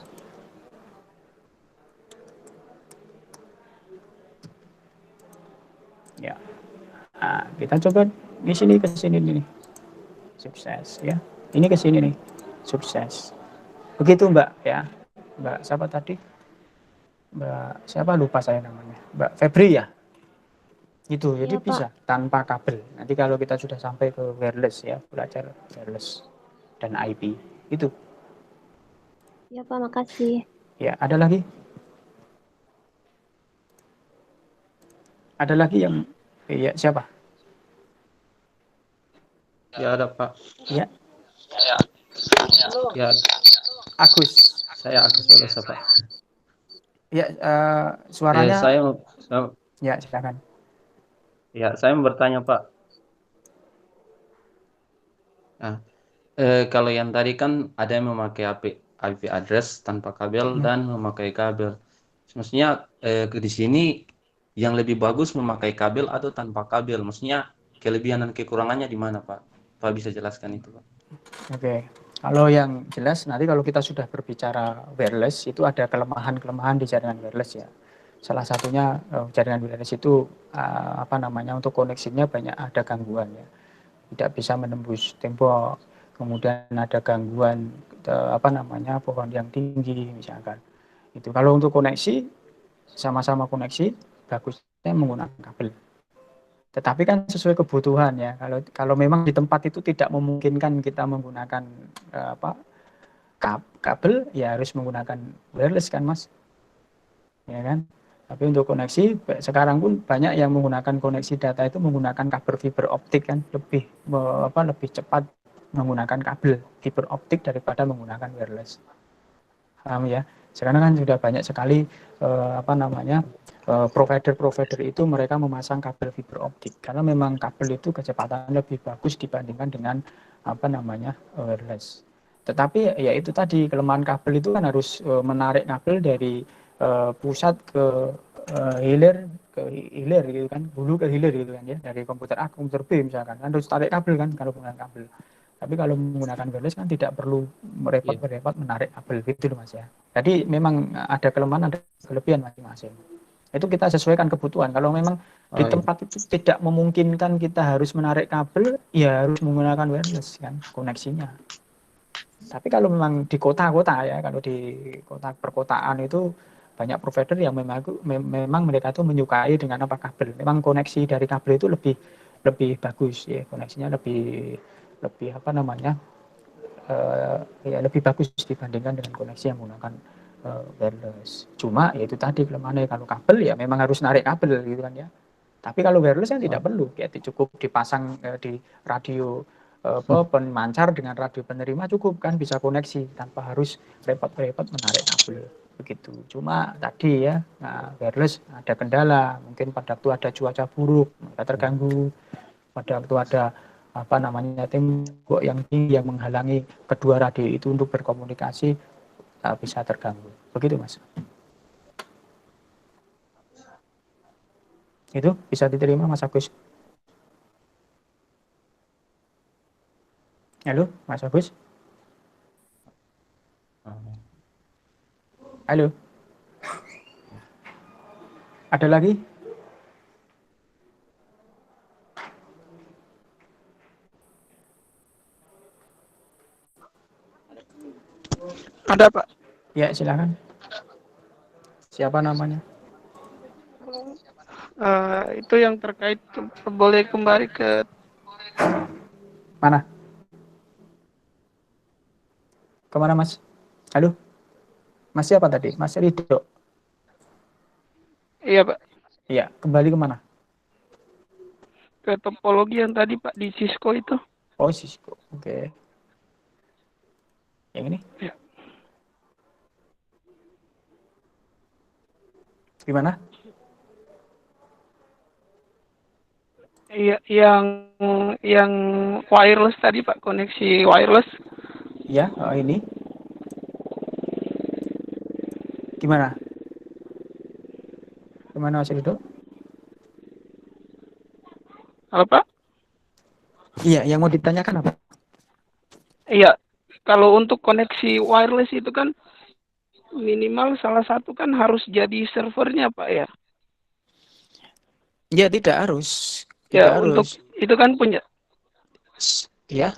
A: kita coba di sini ke sini nih. Sukses ya. Ini ke sini nih. Sukses. Begitu Mbak ya. Mbak siapa tadi? Mbak siapa lupa saya namanya. Mbak Febri ya. Itu jadi
H: Iya, Pak.
A: bisa tanpa kabel. Nanti kalau kita sudah sampai ke wireless ya, belajar wireless dan IP. Itu.
H: Ya, Pak, makasih.
A: Ya, ada lagi? Ada lagi yang ya siapa?
G: Ya ada Pak.
A: Ya,
G: Ya
A: Agus.
G: saya Agus Welosa Pak.
A: Ya, suaranya
G: Saya
A: ya silakan.
G: saya mau bertanya Pak. Nah, kalau yang tadi kan ada yang memakai IP address tanpa kabel dan memakai kabel. Maksudnya di sini yang lebih bagus memakai kabel atau tanpa kabel? Maksudnya kelebihan dan kekurangannya di mana Pak? Pak bisa jelaskan itu Pak?
A: Oke. Kalau yang jelas nanti kalau kita sudah berbicara wireless itu ada kelemahan-kelemahan di jaringan wireless ya. Salah satunya jaringan wireless itu apa namanya untuk koneksinya banyak ada gangguan ya. Tidak bisa menembus tembok. Kemudian ada gangguan apa namanya pohon yang tinggi misalkan. Itu kalau untuk koneksi sama-sama koneksi bagusnya menggunakan kabel. Tetapi kan sesuai kebutuhan ya. Kalau memang di tempat itu tidak memungkinkan kita menggunakan kabel, ya harus menggunakan wireless kan Mas. Ya kan? Tapi untuk koneksi sekarang pun banyak yang menggunakan koneksi data itu menggunakan kabel fiber optik kan, lebih cepat menggunakan kabel fiber optik daripada menggunakan wireless. Paham ya? Sekarang kan sudah banyak sekali provider itu mereka memasang kabel fiber optik karena memang kabel itu kecepatan lebih bagus dibandingkan dengan wireless. Tetapi ya itu tadi kelemahan kabel itu kan harus menarik kabel dari pusat ke hilir gitu kan, hulu ke hilir gitu kan ya, dari komputer A ke komputer B misalkan kan harus tarik kabel kan kalau menggunakan kabel. Tapi kalau menggunakan wireless kan tidak perlu repot-repot menarik kabel gitu loh Mas ya. Jadi memang ada kelemahan, ada kelebihan masing-masing. Itu kita sesuaikan kebutuhan. Kalau memang di tempat itu tidak memungkinkan kita harus menarik kabel, ya harus menggunakan wireless kan koneksinya. Tapi kalau memang di kota-kota ya, kalau di kota perkotaan itu banyak provider yang memang mereka tuh menyukai dengan kabel. Memang koneksi dari kabel itu lebih bagus ya, koneksinya lebih lebih bagus dibandingkan dengan koneksi yang menggunakan wireless. Cuma ya itu tadi kelemahannya, kalau kabel ya memang harus narik kabel gitu kan ya. Tapi kalau wireless kan tidak perlu, ya cukup dipasang di radio pemancar dengan radio penerima cukup kan, bisa koneksi tanpa harus repot-repot menarik kabel begitu. Cuma tadi ya, wireless ada kendala, mungkin pada waktu ada cuaca buruk mereka terganggu, pada waktu ada tembok yang tinggi yang menghalangi kedua radio itu untuk berkomunikasi bisa terganggu. Begitu Mas. Itu bisa diterima Mas Agus. Halo Mas Agus. Halo. Ada lagi?
F: Ada Pak.
A: Ya silakan. Siapa namanya?
F: Itu yang terkait boleh kembali ke
A: mana? Kemana Mas? Halo? Mas siapa tadi? Mas Ridho?
F: Iya Pak,
A: Iya, kembali kemana?
F: ke topologi yang tadi Pak di Cisco itu.
A: Oh Cisco, oke. Yang ini?
F: Ya.
A: Gimana?
F: Iya, yang wireless tadi Pak, koneksi wireless.
A: Ya, ini. Gimana? Gimana Mas Ridho?
F: Halo Pak?
A: Iya, yang mau ditanyakan apa?
F: Iya, kalau untuk koneksi wireless itu kan minimal salah satu kan harus jadi servernya Pak ya.
A: Ya tidak harus. Tidak
F: Ya, untuk
A: harus.
F: itu kan punya
A: Ya,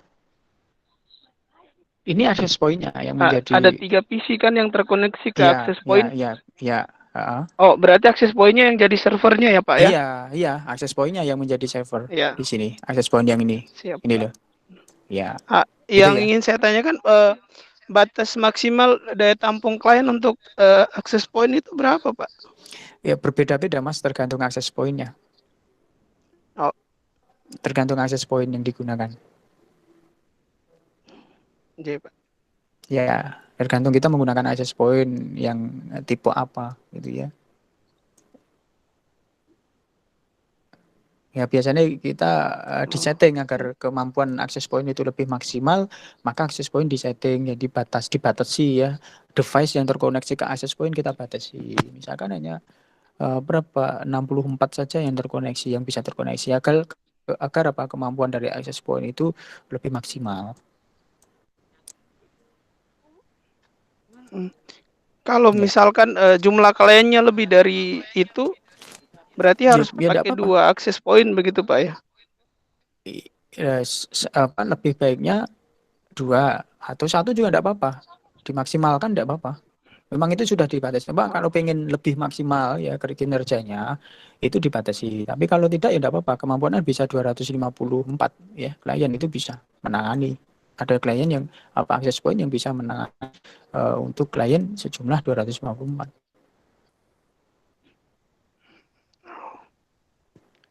A: ini access point-nya yang
F: ada
A: menjadi
F: 3 PC kan yang terkoneksi ke
A: ya,
F: access
A: ya,
F: point.
A: ya, ya. heeh.
F: Oh, berarti access point-nya yang jadi servernya ya, Pak ya?
A: Iya, iya, access point-nya yang menjadi server
F: Iya,
A: di sini. Access point yang ini.
F: siap,
A: Ini
F: Pak.
A: loh. Ya, itu
F: Yang
A: ya.
F: ingin saya tanyakan batas maksimal daya tampung klien untuk access point itu berapa, Pak?
A: Ya berbeda-beda Mas, tergantung access point-nya.
F: Oh,
A: Tergantung access point yang digunakan.
F: iya, Pak.
A: Ya, tergantung kita menggunakan access point yang tipe apa gitu ya. Ya biasanya kita disetting agar kemampuan access point itu lebih maksimal, maka access point disetting ya dibatasi ya. Device yang terkoneksi ke access point kita batasi. Misalkan hanya berapa 64 saja yang terkoneksi, yang bisa terkoneksi agar apa kemampuan dari access point itu lebih maksimal.
F: Kalau
A: Ya.
F: misalkan jumlah kliennya lebih dari itu, berarti harus
A: Ya enggak
F: pakai
A: apa-apa.
F: 2 access point begitu, Pak ya?
A: Lebih baiknya 2 atau 1 juga enggak apa-apa. Dimaksimalkan enggak apa-apa. Memang itu sudah dibatasi. Mbak kalau pengen lebih maksimal ya kinerjanya itu dibatasi. Tapi kalau tidak ya enggak apa-apa. Kemampuannya bisa 254 ya. Klien itu bisa menangani. Ada klien yang access point yang bisa menangani untuk klien sejumlah 254.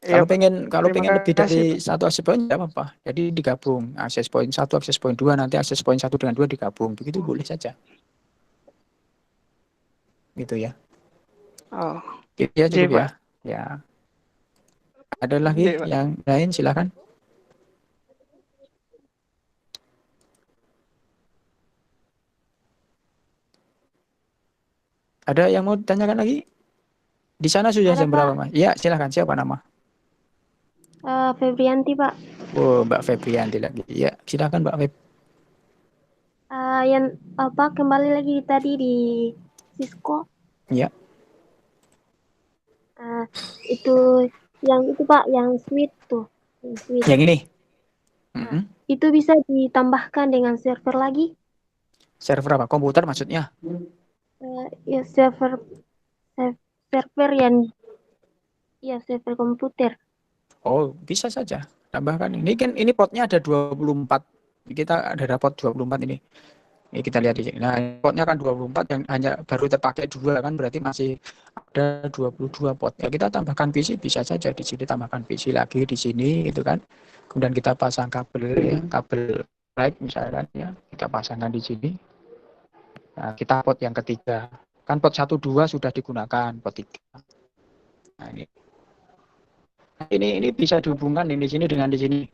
F: Iya,
A: Kalau
F: Pak.
A: pengen lebih
F: kasih,
A: dari
F: Pak.
A: 1 access point enggak apa-apa. Jadi digabung access point 1, access point 2, nanti access point 1 dengan 2 digabung. Begitu boleh saja. Gitu ya.
F: Oh,
A: Gitu ya cukup
F: iya,
A: ya.
F: Pak.
A: Ya. Ada lagi
F: Iya, Pak.
A: yang lain silakan. Ada yang mau tanyakan lagi? Di sana sudah
H: Ada,
A: jam berapa,
H: Pak.
A: Mas? Ya, silakan. Siapa nama?
H: Febrianti, Pak.
A: Oh, Mbak Febrianti lagi. Ya, silakan Mbak Feb.
H: Yang kembali lagi tadi di Cisco.
A: Ya.
H: Itu yang itu Pak, yang switch tuh, yang switch.
A: Yang ini.
H: Itu bisa ditambahkan dengan server lagi?
A: Server apa? Komputer maksudnya?
H: Ya server yang server komputer.
A: Oh, bisa saja. Tambahkan. Ini kan ini potnya ada 24. Kita ada port 24 ini. Ini kita lihat di sini. Nah, potnya kan 24 yang hanya baru terpakai 2 kan berarti masih ada 22 pot. Ya kita tambahkan PC bisa saja di sini, tambahkan PC lagi di sini gitu kan. Kemudian kita pasang kabel ya, kabel light misalkan ya, kita pasangkan di sini. Nah, kita pot yang ketiga. Kan pot 1 2 sudah digunakan, pot 3. Nah, ini bisa dihubungkan di sini dengan di sini.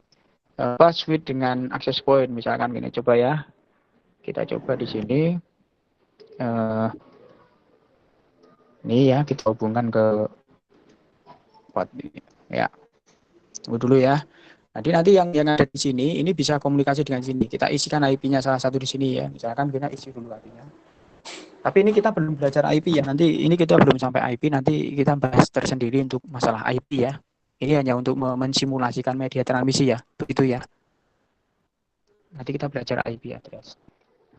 A: Switch dengan access point misalkan gini, coba ya. Kita coba di sini. Ini ya kita hubungkan ke pot ini. Ya. Tunggu dulu ya. Nanti yang ada di sini ini bisa komunikasi dengan sini. Kita isikan IP-nya salah satu di sini ya. Misalkan kita isi dulu IP-nya. Tapi ini kita belum belajar IP ya. Nanti ini kita belum sampai IP. Nanti kita bahas tersendiri untuk masalah IP ya. Ini hanya untuk mensimulasikan media transmisi ya. Begitu ya. Nanti kita belajar IP address.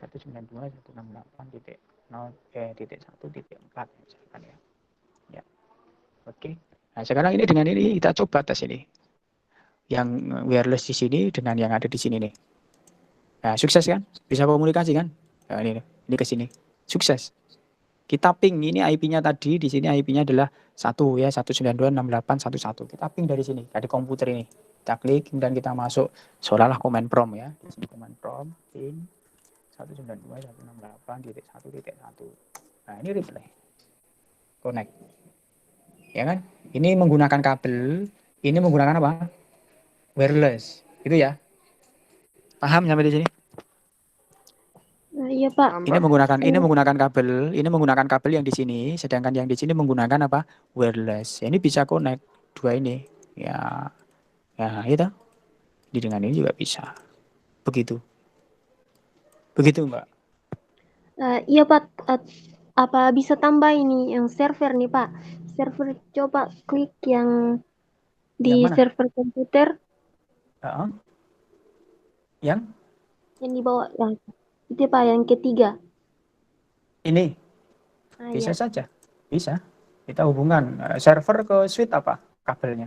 A: 192.168.0.1.4 misalkan ya. Ya. Oke. Nah, sekarang ini dengan ini kita coba tes ini. Yang wireless di sini dengan yang ada di sini nih. Nah, sukses kan? Bisa komunikasi kan? Nah, ini ke sini. Sukses. Kita ping ini IP-nya tadi, di sini IP-nya adalah 1 ya, 192.168.1.1. Kita ping dari sini, dari komputer ini. Kita klik dan kita masuk seolah-olah command prompt ya. Di sini command prompt ping 192.168.1.1. Nah, ini replay. Connect. Ya kan? Ini menggunakan kabel, ini menggunakan apa? Wireless. Itu ya. Paham sampai di sini?
H: Iya, Pak.
A: Ini menggunakan kabel yang di sini, sedangkan yang di sini menggunakan apa? Wireless. Ya, ini bisa connect dua ini. Ya. Ya, itu. Dengan ini juga bisa. Begitu. Begitu, Mbak.
H: Iya, Pak. Apa bisa tambah ini yang server nih, Pak? Server, coba klik yang Di
A: Yang mana?
H: server komputer
A: Heeh. Yang
H: yang dibawa, yang itu Pak, yang ketiga.
A: ini
H: Ah,
A: bisa
H: ya.
A: saja, bisa. Kita hubungkan server ke switch apa kabelnya?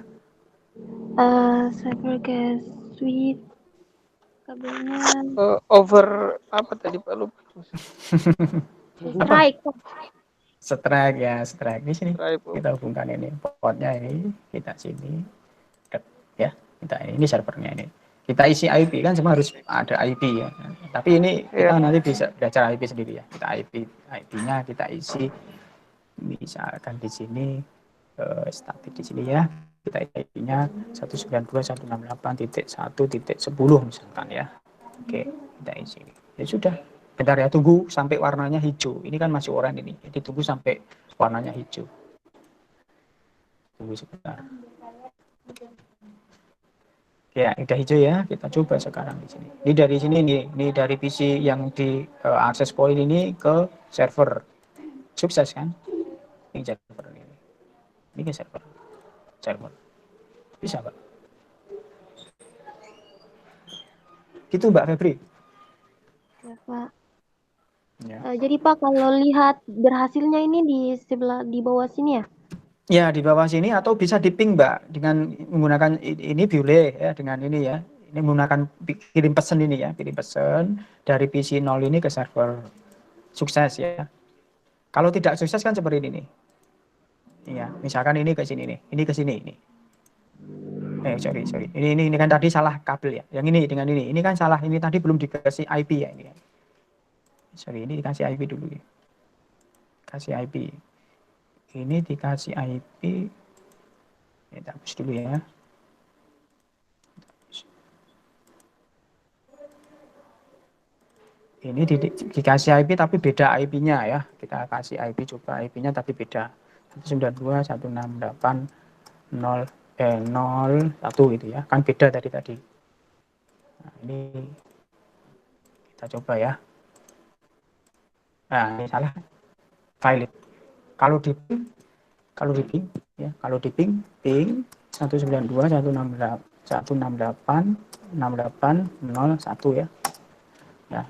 H: Server ke switch kabelnya
F: Over apa tadi Pak lupa.
H: strike.
A: Strike ya, strike di sini.
F: Drive.
A: Kita hubungkan ini portnya ini, kita sini, ya. Kita ini servernya ini. Kita isi IP kan semua harus ada IP ya. Tapi ini kita nanti bisa belajar IP sendiri ya. Kita IP-nya kita isi. Misalkan di sini static di sini ya. Kita IP-nya 192.168.1.10 misalkan ya. Oke, kita isi. Ya sudah. Bentar ya, tunggu sampai warnanya hijau. Ini kan masih oranye ini. Jadi tunggu sampai warnanya hijau. Tunggu sebentar. Ya, udah hijau ya. Kita coba sekarang di sini. Ini dari sini nih. Ini dari PC yang di access point ini ke server. Sukses kan? Ini server ini. Ini ke server. Bisa, Pak. Gitu, Mbak Febri.
H: Ya, Pak.
A: Ya.
H: Jadi Pak, kalau lihat berhasilnya ini di sebelah di bawah sini ya?
A: Ya, di bawah sini atau bisa di ping, Mbak, dengan menggunakan ini boleh ya, dengan ini ya. Ini menggunakan kirim pesan ini ya, kirim pesan dari PC 0 ini ke server. Sukses ya. Kalau tidak sukses kan seperti ini nih. Iya, misalkan ini ke sini nih. Ini ke sini ini. Sorry. Ini kan tadi salah kabel ya. Yang ini dengan ini. Ini kan salah. Ini tadi belum dikasih IP ya ini. Sorry, ini dikasih IP dulu ya. Kasih IP. Ini dikasih IP. Kita hapus dulu ya. Ini dikasih IP tapi beda IP-nya ya. Kita kasih IP, coba IP-nya tapi beda. 192.168.0.01 gitu ya. Kan beda dari tadi. Nah, ini kita coba ya. Nah, ini salah. Valid. Kalau di ping ya, kalau di ping 192.168.168.0.1 ya. Ya,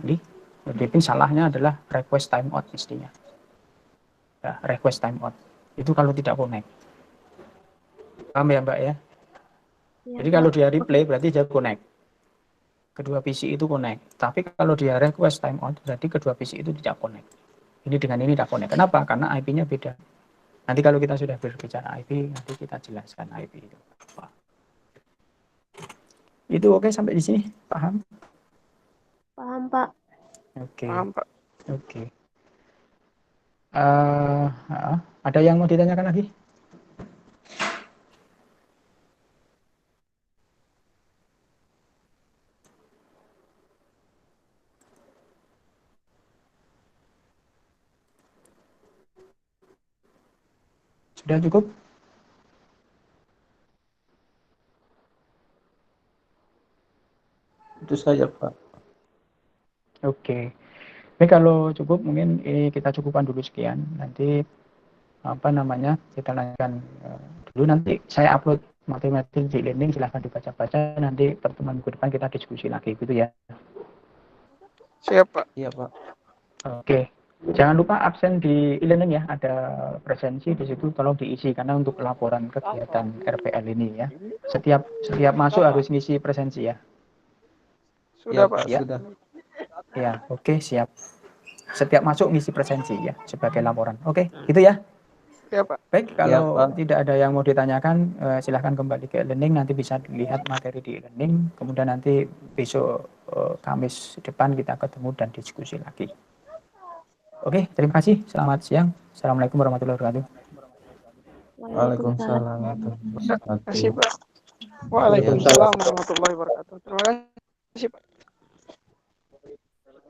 A: di ping salahnya adalah request timeout mestinya. Ya, request timeout. Itu kalau tidak connect. Paham ya, Mbak ya? Jadi kalau dia replay berarti dia connect. Kedua PC itu connect. Tapi kalau dia request timeout berarti kedua PC itu tidak connect. Ini dengan ini tidak connect. Kenapa? Karena IP-nya beda. Nanti kalau kita sudah berbicara IP, nanti kita jelaskan IP itu apa. Itu oke sampai di sini? Paham?
H: Paham, Pak.
A: Oke.
F: Paham, Pak.
A: Oke. Ada yang mau ditanyakan lagi? Sudah cukup?
G: Itu saja, Pak.
A: Oke. Ini kalau cukup mungkin kita cukupkan dulu sekian. Nanti kita lanjutkan dulu, nanti saya upload materi di e-learning, silahkan dibaca-baca, nanti pertemuan minggu depan kita diskusi lagi gitu ya.
F: Siap, Pak.
G: Iya, Pak.
A: Oke. Jangan lupa absen di e-learning ya, ada presensi di situ, tolong diisi karena untuk laporan kegiatan RPL ini ya. Setiap masuk harus ngisi presensi ya.
F: Sudah,
G: Ya,
F: Pak.
A: Ya.
F: Sudah.
A: Ya, oke, siap. Setiap masuk ngisi presensi ya sebagai laporan. Oke, gitu ya.
F: Ya, Pak.
A: Baik, kalau
G: Pak.
A: tidak ada yang mau ditanyakan, silahkan kembali ke e-learning, nanti bisa dilihat materi di e-learning, kemudian nanti besok Kamis depan kita ketemu dan diskusi lagi. Oke, terima kasih. Selamat siang. Assalamualaikum warahmatullahi wabarakatuh.
G: Waalaikumsalam.
F: Terima kasih, Pak. Waalaikumsalam warahmatullahi wabarakatuh. Terima kasih, Pak.